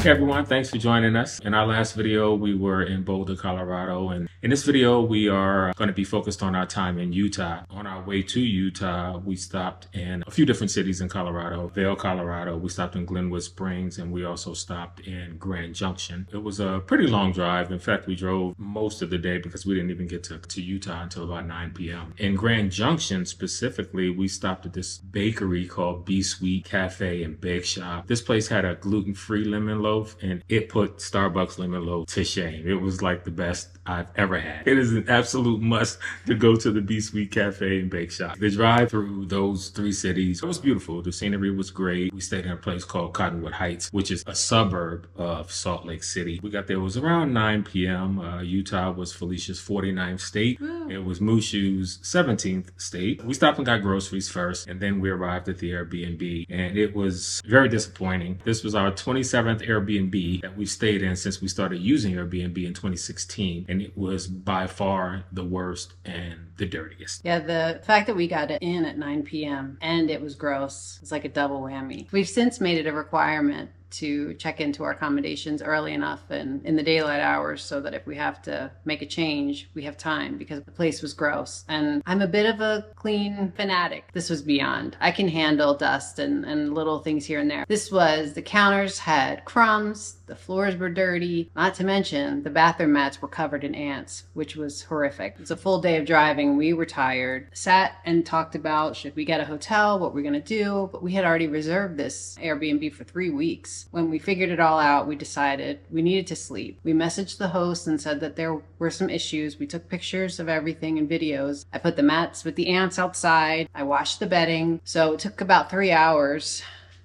everyone, thanks for joining us. In our last video, we were in Boulder, Colorado, and in this video, we are going to be focused on our time in Utah. On our way to Utah, we stopped in a few different cities in Colorado. Vail, Colorado, we stopped in Glenwood Springs, and we also stopped in Grand Junction. It was a pretty long drive. In fact, we drove most of the day because we didn't even get to Utah until about 9 p.m. In Grand Junction specifically, we stopped at this bakery called B Sweet Cafe and Bake Shop. This place had a gluten-free lemon loaf, and it put Starbucks lemon loaf to shame. It was like the best I've ever had. It is an absolute must to go to the B Sweet Cafe and Bake Shop. The drive through those three cities, it was beautiful. The scenery was great. We stayed in a place called Cottonwood Heights, which is a suburb of Salt Lake City. We got there, it was around 9 p.m. Utah was Felicia's 49th state. Woo. It was Mushu's 17th state. We stopped and got groceries first, and then we arrived at the Airbnb, and it was very disappointing. This was our 27th Airbnb that we've stayed in since we started using Airbnb in 2016, and it was by far the worst and the dirtiest. Yeah, the fact that we got it in at 9 p.m. and it was gross, it's like a double whammy. We've since made it a requirement to check into our accommodations early enough and in the daylight hours so that if we have to make a change, we have time, because the place was gross. And I'm a bit of a clean fanatic. This was beyond. I can handle dust and little things here and there. The counters had crumbs, the floors were dirty, not to mention the bathroom mats were covered in ants, which was horrific. It's a full day of driving. We were tired, sat and talked about should we get a hotel, what we're gonna do, but we had already reserved this Airbnb for 3 weeks. When we figured it all out, we decided we needed to sleep. We messaged the host and said that there were some issues. We took pictures of everything and videos. I put the mats with the ants outside. I washed the bedding. So it took about 3 hours.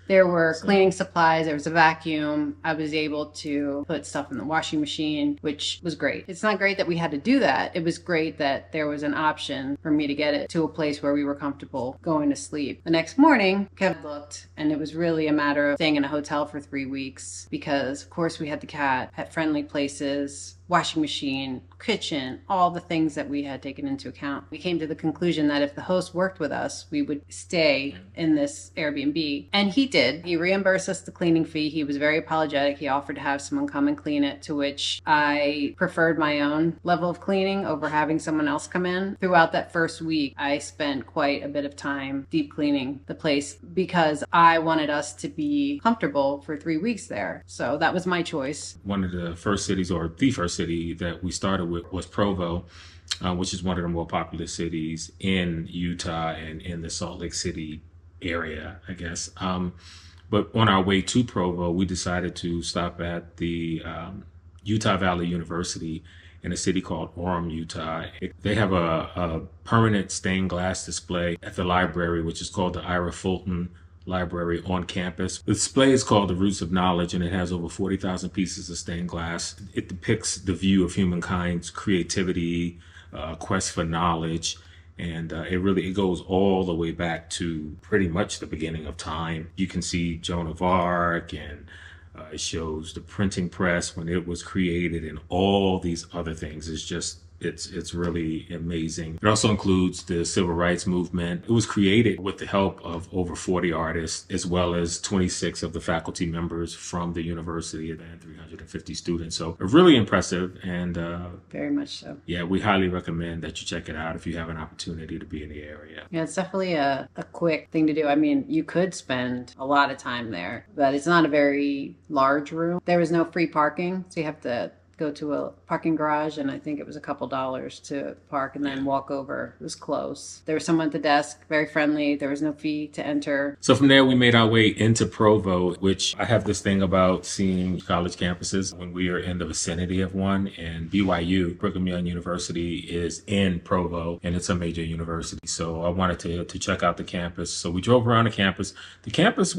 There were cleaning supplies, there was a vacuum. I was able to put stuff in the washing machine, which was great. It's not great that we had to do that. It was great that there was an option for me to get it to a place where we were comfortable going to sleep. The next morning, Kevin looked, and it was really a matter of staying in a hotel for 3 weeks because, of course, we had the cat, pet-friendly places, washing machine, kitchen, all the things that we had taken into account. We came to the conclusion that if the host worked with us, we would stay in this Airbnb. And he did. He reimbursed us the cleaning fee. He was very apologetic. He offered to have someone come and clean it, to which I preferred my own level of cleaning over having someone else come in. Throughout that first week, I spent quite a bit of time deep cleaning the place because I wanted us to be comfortable for 3 weeks there. So that was my choice. One of the first cities, or the first city that we started with, was Provo, which is one of the more popular cities in Utah and in the Salt Lake City area, I guess. But on our way to Provo, we decided to stop at the Utah Valley University in a city called Orem, Utah. They have a permanent stained glass display at the library, which is called the Ira Fulton Library on campus. The display is called The Roots of Knowledge, and it has over 40,000 pieces of stained glass. It depicts the view of humankind's creativity, quest for knowledge, and it goes all the way back to pretty much the beginning of time. You can see Joan of Arc, and it shows the printing press when it was created, and all these other things. It's really amazing. It also includes the civil rights movement. It was created with the help of over 40 artists, as well as 26 of the faculty members from the university and 350 students. So really impressive, and very much so. Yeah, we highly recommend that you check it out if you have an opportunity to be in the area. Yeah, it's definitely a quick thing to do. I mean, you could spend a lot of time there, but it's not a very large room. There was no free parking, so you have to go to a parking garage, and I think it was a couple dollars to park and then walk over. It was close. There was someone at the desk, very friendly. There was no fee to enter. So from there, we made our way into Provo, which I have this thing about seeing college campuses when we are in the vicinity of one. And BYU, Brigham Young University, is in Provo, and it's a major university. So I wanted to check out the campus. So we drove around the campus. The campus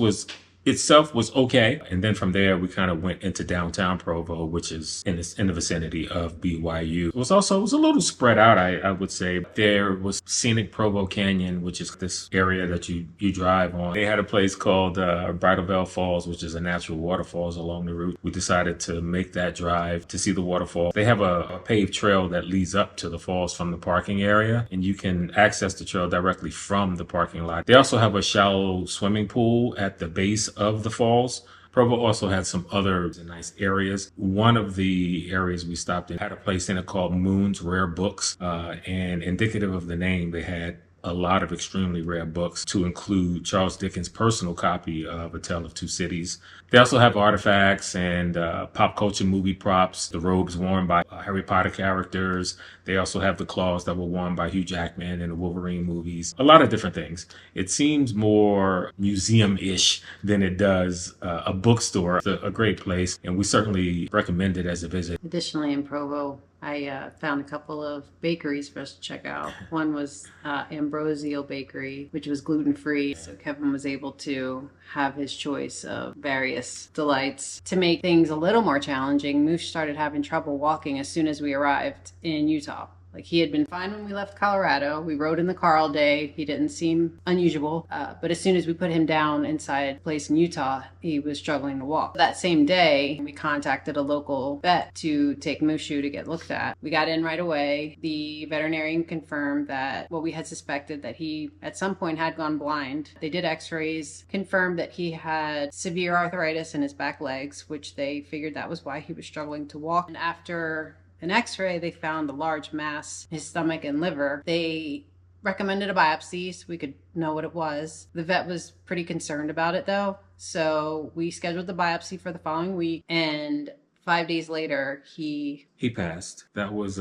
itself was okay. And then from there, we kind of went into downtown Provo, which is in the vicinity of BYU. It was a little spread out, I would say. There was scenic Provo Canyon, which is this area that you drive on. They had a place called Bridal Falls, which is a natural waterfalls along the route. We decided to make that drive to see the waterfall. They have a paved trail that leads up to the falls from the parking area, and you can access the trail directly from the parking lot. They also have a shallow swimming pool at the base of the falls, Provo also had some other nice areas. One of the areas we stopped in had a place in it called Moon's Rare Books, and indicative of the name, they had a lot of extremely rare books, to include Charles Dickens' personal copy of A Tale of Two Cities. They also have artifacts and pop culture movie props, the robes worn by Harry Potter characters. They also have the claws that were worn by Hugh Jackman in the Wolverine movies. A lot of different things. It seems more museum-ish than it does a bookstore. It's a great place, and we certainly recommend it as a visit. Additionally, in Provo, I found a couple of bakeries for us to check out. One was Ambrosial Bakery, which was gluten-free. So Kevin was able to have his choice of various delights. To make things a little more challenging, Moosh started having trouble walking as soon as we arrived in Utah. Like, he had been fine when we left Colorado. We rode in the car all day. He didn't seem unusual. But as soon as we put him down inside a place in Utah, he was struggling to walk. That same day, we contacted a local vet to take Mushu to get looked at. We got in right away. The veterinarian confirmed that what we had suspected, that he at some point had gone blind. They did x-rays, confirmed that he had severe arthritis in his back legs, which they figured that was why he was struggling to walk. And after an x-ray, they found a large mass in his stomach and liver. They recommended a biopsy so we could know what it was. The vet was pretty concerned about it though. So we scheduled the biopsy for the following week, and 5 days later, he passed. That was,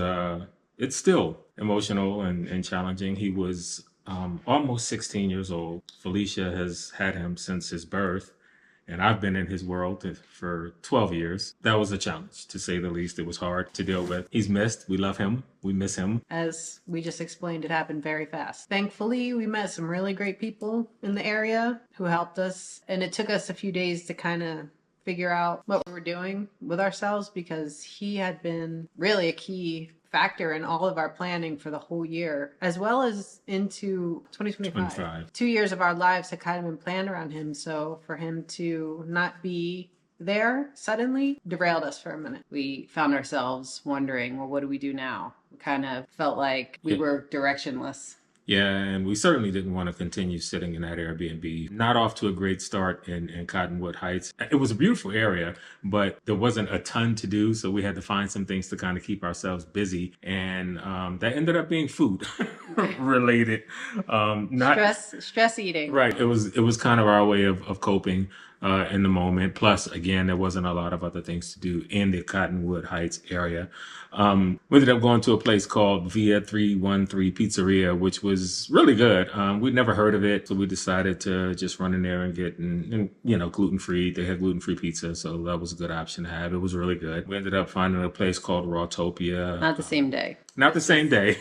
it's still emotional and challenging. He was almost 16 years old. Felicia has had him since his birth, and I've been in his world for 12 years. That was a challenge, to say the least. It was hard to deal with. He's missed. We love him. We miss him. As we just explained, it happened very fast. Thankfully, we met some really great people in the area who helped us. And it took us a few days to kind of figure out what we were doing with ourselves, because he had been really a key factor in all of our planning for the whole year, as well as into 2025. 2 years of our lives had kind of been planned around him. So for him to not be there suddenly derailed us for a minute. We found ourselves wondering, well, what do we do now? We kind of felt like we were directionless. Yeah, and we certainly didn't want to continue sitting in that Airbnb. Not off to a great start in Cottonwood Heights. It was a beautiful area, but there wasn't a ton to do, so we had to find some things to kind of keep ourselves busy. And that ended up being food related. Not stress eating. Right. It was kind of our way of coping in the moment. Plus, again, there wasn't a lot of other things to do in the Cottonwood Heights area. We ended up going to a place called Via 313 Pizzeria, which was really good. We'd never heard of it, so we decided to just run in there and get, gluten-free. They had gluten-free pizza, so that was a good option to have. It was really good. We ended up finding a place called Rawtopia. Not the same day. Not the same day.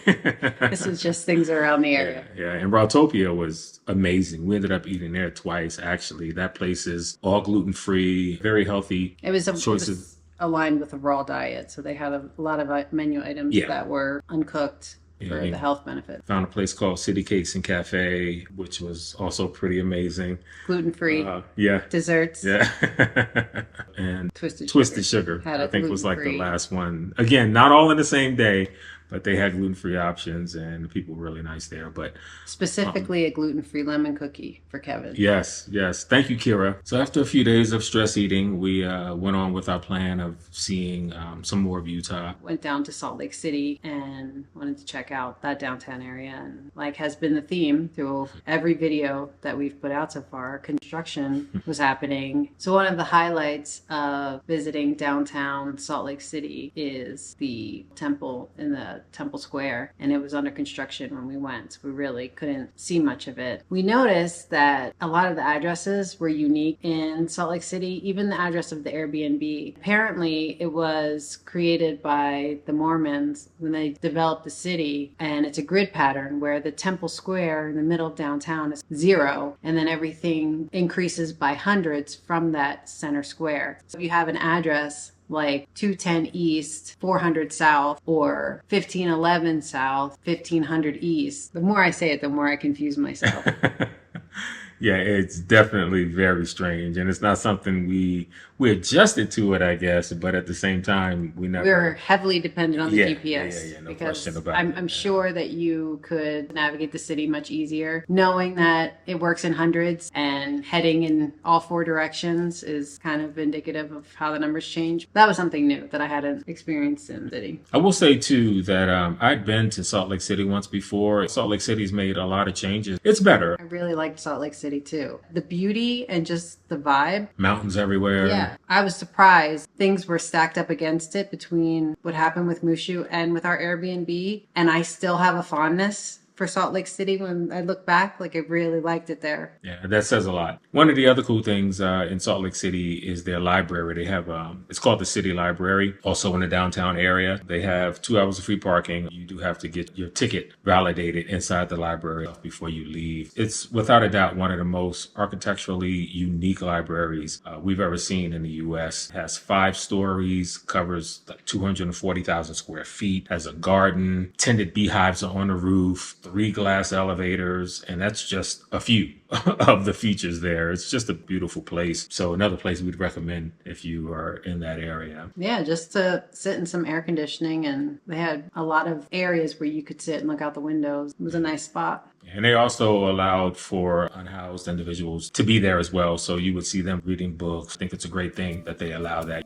This was just things around the area. Yeah. And Rawtopia was amazing. We ended up eating there twice, actually. That place is all gluten-free, very healthy choices. It was aligned with a raw diet, so they had a lot of menu items that were uncooked for the health benefit. Found a place called City Cakes and Cafe, which was also pretty amazing. Gluten-free. Desserts. Yeah. And Twisted Sugar. I think was like the last one. Again, not all in the same day, but they had gluten-free options, and the people were really nice there. But specifically a gluten-free lemon cookie for Kevin. Yes. Thank you, Kira. So after a few days of stress eating, we went on with our plan of seeing some more of Utah. Went down to Salt Lake City and wanted to check out that downtown area. And like has been the theme through every video that we've put out so far, construction was happening. So one of the highlights of visiting downtown Salt Lake City is the temple in the Temple Square, and it was under construction when we went. So we really couldn't see much of it. We noticed that a lot of the addresses were unique in Salt Lake City, even the address of the Airbnb. Apparently, it was created by the Mormons when they developed the city, and it's a grid pattern where the Temple Square in the middle of downtown is 0, and then everything increases by hundreds from that center square. So if you have an address like 210 East, 400 South, or 1511 South, 1500 East. The more I say it, the more I confuse myself. Yeah, it's definitely very strange, and it's not something we we adjusted to it, I guess, but at the same time, we never. We're heavily dependent on the Yeah, GPS. yeah, no because question about I'm it. sure that you could navigate the city much easier, knowing that it works in hundreds and heading in all four directions is kind of indicative of how the numbers change. That was something new that I hadn't experienced in the city. I will say too that I'd been to Salt Lake City once before. Salt Lake City's made a lot of changes. It's better. I really liked Salt Lake City too. The beauty and just the vibe. Mountains everywhere. Yeah, I was surprised. Things were stacked up against it between what happened with Mushu and with our Airbnb. And I still have a fondness for Salt Lake City when I look back. Like, I really liked it there. Yeah, that says a lot. One of the other cool things in Salt Lake City is their library. They have, it's called the City Library, also in the downtown area. They have 2 hours of free parking. You do have to get your ticket validated inside the library before you leave. It's without a doubt one of the most architecturally unique libraries we've ever seen in the U.S. It has 5 stories, covers like 240,000 square feet, has a garden, tended beehives on the roof, 3 glass elevators, and that's just a few of the features there. It's just a beautiful place. So another place we'd recommend if you are in that area. Yeah, just to sit in some air conditioning, and they had a lot of areas where you could sit and look out the windows. It was a nice spot. And they also allowed for unhoused individuals to be there as well. So you would see them reading books. I think it's a great thing that they allow that.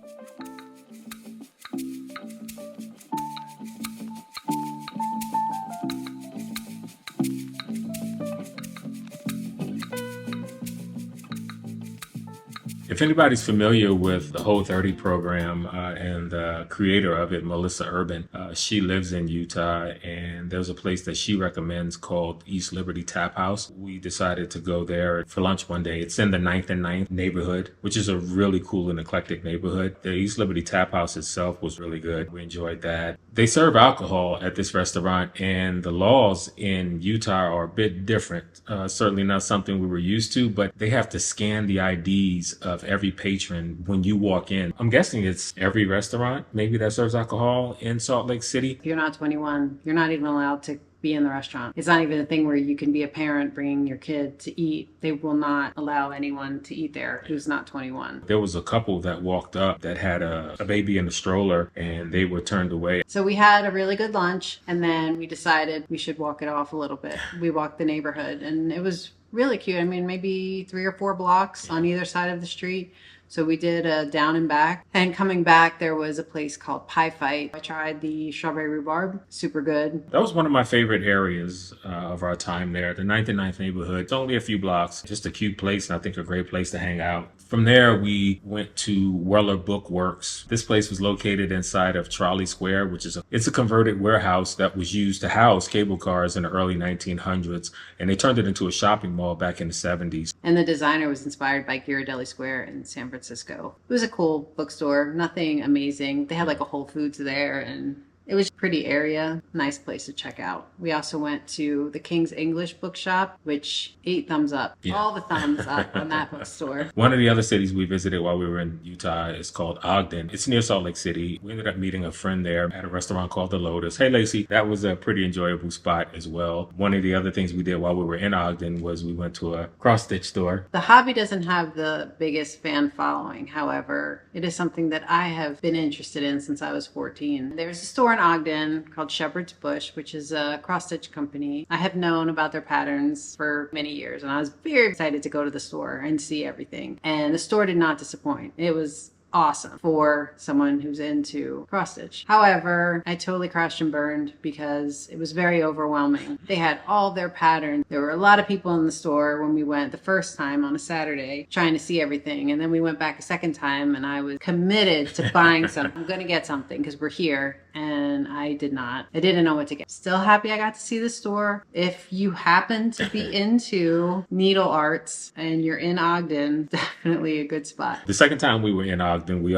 If anybody's familiar with the Whole 30 program and the creator of it, Melissa Urban, she lives in Utah, and there's a place that she recommends called East Liberty Tap House. We decided to go there for lunch one day. It's in the 9th and 9th neighborhood, which is a really cool and eclectic neighborhood. The East Liberty Tap House itself was really good. We enjoyed that. They serve alcohol at this restaurant, and the laws in Utah are a bit different. Certainly not something we were used to, but they have to scan the IDs of every patron when you walk in. I'm guessing it's every restaurant maybe that serves alcohol in Salt Lake City. If you're not 21, you're not even allowed to be in the restaurant. It's not even a thing where you can be a parent bringing your kid to eat. They will not allow anyone to eat there who's not 21. There was a couple that walked up that had a baby in a stroller, and they were turned away. So we had a really good lunch, and then we decided we should walk it off a little bit. We walked the neighborhood, and it was really cute. I mean, maybe 3 or 4 blocks on either side of the street. So we did a down and back. And coming back, there was a place called Pie Fight. I tried the strawberry rhubarb. Super good. That was one of my favorite areas of our time there. The 9th and 9th neighborhood. It's only a few blocks. Just a cute place, and I think a great place to hang out. From there, we went to Weller Bookworks. This place was located inside of Trolley Square, which is it's a converted warehouse that was used to house cable cars in the early 1900s. And they turned it into a shopping mall back in the 70s. And the designer was inspired by Ghirardelli Square in San Francisco. It was a cool bookstore, nothing amazing. They had like a Whole Foods there, and it was a pretty area, nice place to check out. We also went to the King's English Bookshop, which 8 thumbs up. Yeah. All the thumbs up on that bookstore. One of the other cities we visited while we were in Utah is called Ogden. It's near Salt Lake City. We ended up meeting a friend there at a restaurant called The Lotus. Hey, Lacey, that was a pretty enjoyable spot as well. One of the other things we did while we were in Ogden was we went to a cross-stitch store. The hobby doesn't have the biggest fan following. However, it is something that I have been interested in since I was 14. There's a store in Ogden called Shepherd's Bush, which is a cross-stitch company. I have known about their patterns for many years, and I was very excited to go to the store and see everything. And the store did not disappoint. It was awesome for someone who's into cross stitch. However, I totally crashed and burned because it was very overwhelming. They had all their patterns. There were a lot of people in the store when we went the first time on a Saturday trying to see everything. And then we went back a second time, and I was committed to buying something. I'm going to get something because we're here. And I did not. I didn't know what to get. Still happy I got to see the store. If you happen to be into needle arts and you're in Ogden, definitely a good spot. The second time we were in Ogden, we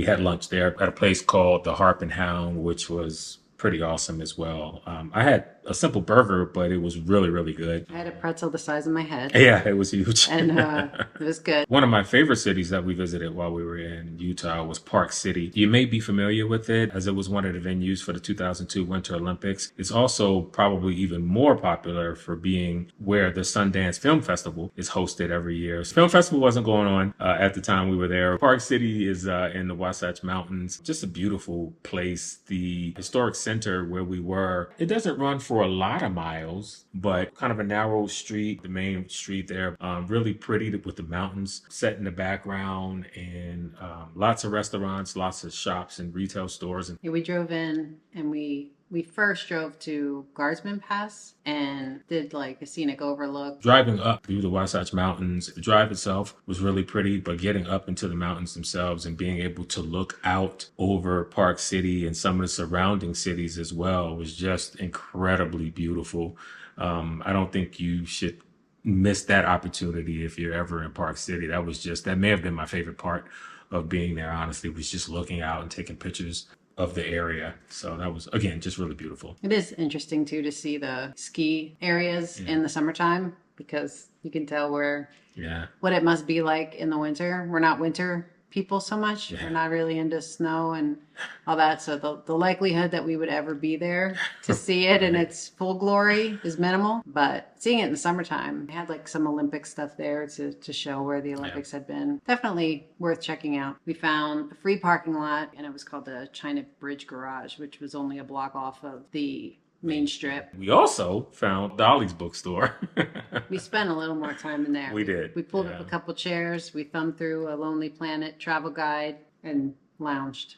had lunch there at a place called the Harp and Hound, which was pretty awesome as well. I had a simple burger, but it was really, really good. I had a pretzel the size of my head. Yeah, it was huge. And it was good. One of my favorite cities that we visited while we were in Utah was Park City. You may be familiar with it as it was one of the venues for the 2002 Winter Olympics. It's also probably even more popular for being where the Sundance Film Festival is hosted every year. Film Festival wasn't going on at the time we were there. Park City is in the Wasatch Mountains. Just a beautiful place. The historic center where we were, it doesn't run for a lot of miles, but kind of a narrow street, the main street there, really pretty with the mountains set in the background, and lots of restaurants, lots of shops and retail stores. And yeah, we drove in and we first drove to Guardsman Pass and did like a scenic overlook. Driving up through the Wasatch Mountains, the drive itself was really pretty, but getting up into the mountains themselves and being able to look out over Park City and some of the surrounding cities as well was just incredibly beautiful. I don't think you should miss that opportunity if you're ever in Park City. That may have been my favorite part of being there, honestly, was just looking out and taking pictures of the area. So that was, again, just really beautiful. It is interesting too to see the ski areas in the summertime, because you can tell what it must be like in the winter. We're not winter people so much. We're not really into snow and all that. So the likelihood that we would ever be there to see it in its full glory is minimal. But seeing it in the summertime, they had like some Olympic stuff there to show where the Olympics had been. Definitely worth checking out. We found a free parking lot, and it was called the China Bridge Garage, which was only a block off of the main strip. We also found Dolly's bookstore. We spent a little more time in there. We did. We pulled up a couple chairs. We thumbed through a Lonely Planet travel guide and lounged.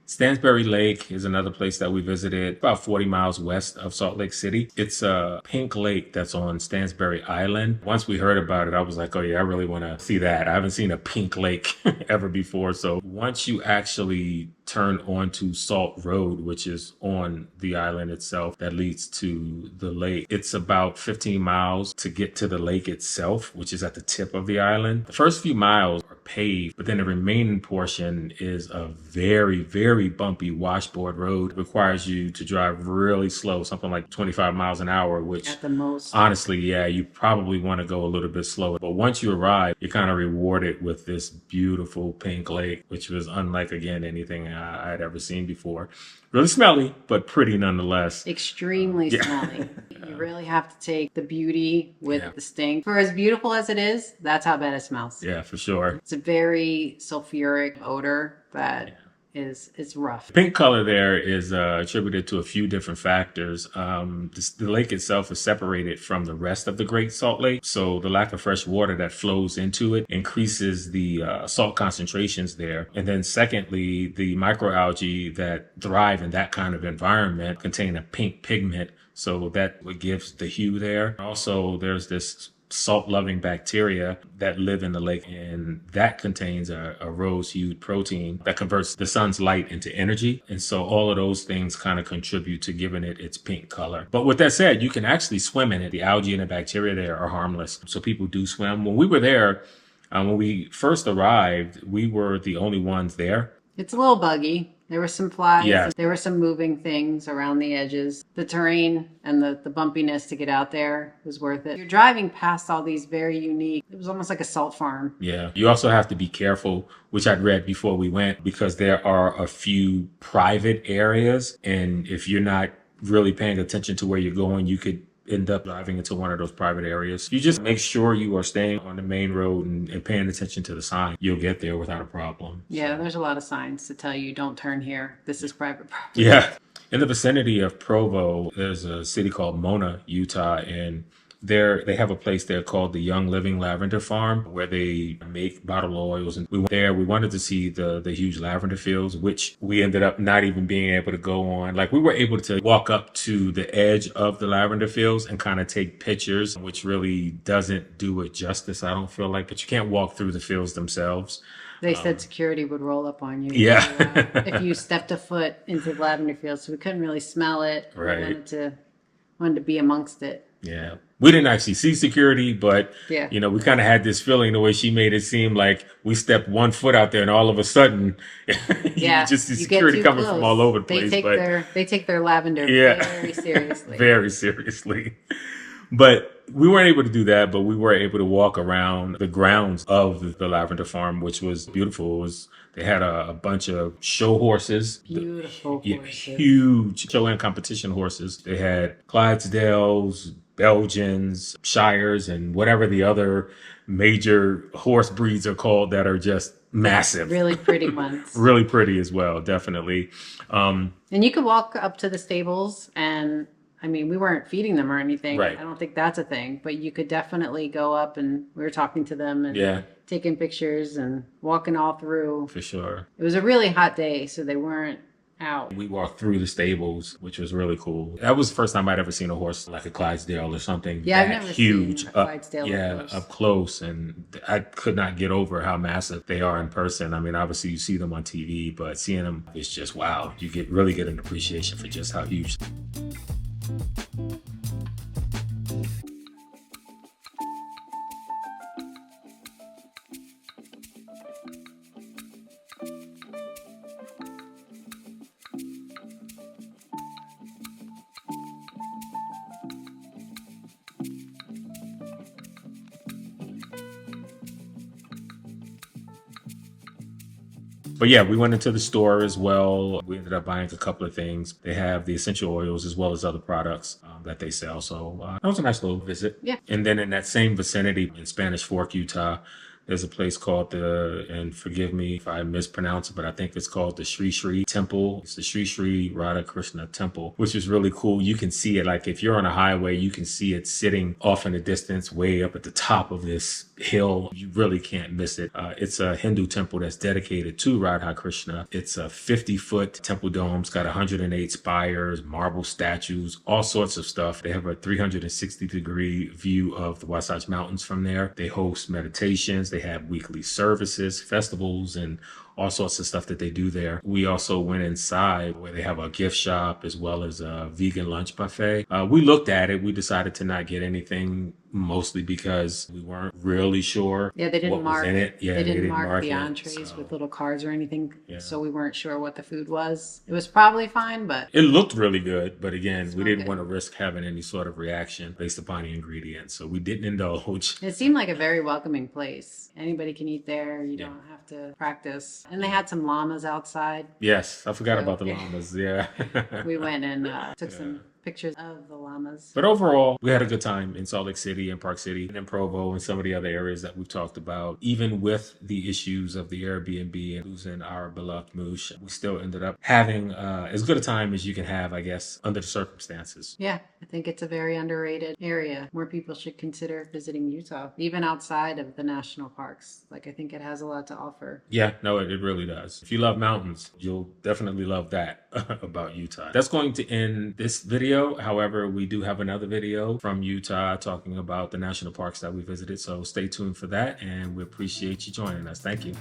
Stansbury Lake is another place that we visited, about 40 miles west of Salt Lake City. It's a pink lake that's on Stansbury Island. Once we heard about it, I was like, oh yeah, I really want to see that. I haven't seen a pink lake ever before. So once you actually turn onto Salt Road, which is on the island itself that leads to the lake, it's about 15 miles to get to the lake itself, which is at the tip of the island. The first few miles are paved, but then the remaining portion is a very, very bumpy washboard road. It requires you to drive really slow, something like 25 miles an hour, which at the most, honestly, yeah, you probably want to go a little bit slower. But once you arrive, you're kind of rewarded with this beautiful pink lake, which was unlike, again, anything I had ever seen before. Really smelly, but pretty nonetheless. Extremely smelly. You really have to take the beauty with the stink. For as beautiful as it is, that's how bad it smells. Yeah, for sure. It's a very sulfuric odor that it's rough. The pink color there is attributed to a few different factors. The lake itself is separated from the rest of the Great Salt Lake, so the lack of fresh water that flows into it increases the salt concentrations there. And then secondly, the microalgae that thrive in that kind of environment contain a pink pigment, so that what gives the hue there. Also, there's this salt-loving bacteria that live in the lake, and that contains a rose-hued protein that converts the sun's light into energy. And so all of those things kind of contribute to giving it its pink color. But with that said, you can actually swim in it. The algae and the bacteria there are harmless, so people do swim. When we were there, when we first arrived, we were the only ones there. It's a little buggy. There were some flies. Yeah. There were some moving things around the edges. The terrain and the bumpiness to get out there was worth it. You're driving past all these very unique, it was almost like a salt farm. Yeah. You also have to be careful, which I'd read before we went, because there are a few private areas. And if you're not really paying attention to where you're going, you could end up driving into one of those private areas. You just make sure you are staying on the main road and paying attention to the sign. You'll get there without a problem. Yeah, there's a lot of signs to tell you don't turn here. This is private property. Yeah. In the vicinity of Provo, there's a city called Mona, Utah, and they have a place there called the Young Living Lavender Farm, where they make bottled oils. And we went there. We wanted to see the huge lavender fields, which we ended up not even being able to go on. Like, we were able to walk up to the edge of the lavender fields and kind of take pictures, which really doesn't do it justice, I don't feel like. But you can't walk through the fields themselves. They said security would roll up on you. Yeah. If you stepped a foot into the lavender field, so we couldn't really smell it. Right. We wanted to be amongst it. Yeah. We didn't actually see security, but, Yeah. you know, we kind of had this feeling the way she made it seem like we stepped 1 foot out there and all of a sudden you just see You get security too coming close. from all over the They place. take their lavender Yeah. very seriously. Very seriously. But we weren't able to do that, but we were able to walk around the grounds of the lavender farm, which was beautiful. They had a bunch of show horses. Beautiful Yeah, horses. huge show and competition horses. They had Clydesdales, Belgians, Shires, and whatever the other major horse breeds are called that are just massive. Really pretty ones. Really pretty as well, definitely. And you could walk up to the stables and, I mean, we weren't feeding them or anything. Right. I don't think that's a thing, but you could definitely go up and we were talking to them and taking pictures and walking all through. For sure. It was a really hot day, so they weren't out. We walked through the stables, which was really cool. That was the first time I'd ever seen a horse like a Clydesdale or something Yeah, that I've never huge. seen a Clydesdale up close. And I could not get over how massive they are in person. I mean, obviously you see them on TV, but seeing them, it's just wow. You really get an appreciation for just how huge. But yeah, we went into the store as well. We ended up buying a couple of things. They have the essential oils as well as other products that they sell. So that was a nice little visit. Yeah. And then in that same vicinity in Spanish Fork, Utah, there's a place called and forgive me if I mispronounce it, but I think it's called the Sri Sri Temple. It's the Sri Sri Radha Krishna Temple, which is really cool. You can see it, like if you're on a highway, you can see it sitting off in the distance, way up at the top of this hill. You really can't miss it. It's a Hindu temple that's dedicated to Radha Krishna. It's a 50-foot temple dome. It's got 108 spires, marble statues, all sorts of stuff. They have a 360-degree view of the Wasatch Mountains from there. They host meditations. They have weekly services, festivals, and all sorts of stuff that they do there. We also went inside where they have a gift shop as well as a vegan lunch buffet. We looked at it. We decided to not get anything, mostly because we weren't really sure. Yeah, they didn't mark in it. Yeah, they didn't mark the it, entrees with little cards or anything. Yeah. So we weren't sure what the food was. It was probably fine, but it looked really good. But again, we didn't good. want to risk having any sort of reaction based upon the ingredients. So we didn't indulge. it seemed like a very welcoming place. Anybody can eat there. You don't have to practice. And they had some llamas outside. Yes, I forgot So, about the llamas. Yeah. We went and took some pictures of the llamas. But overall, we had a good time in Salt Lake City and Park City and in Provo and some of the other areas that we've talked about. Even with the issues of the Airbnb and losing our beloved Moosh, we still ended up having as good a time as you can have, I guess, under the circumstances. Yeah, I think it's a very underrated area. More people should consider visiting Utah, even outside of the national parks. Like, I think it has a lot to offer. Yeah, no, it really does. If you love mountains, you'll definitely love that about Utah. That's going to end this video. However, we do have another video from Utah talking about the national parks that we visited. So stay tuned for that, and we appreciate you joining us. Thank you.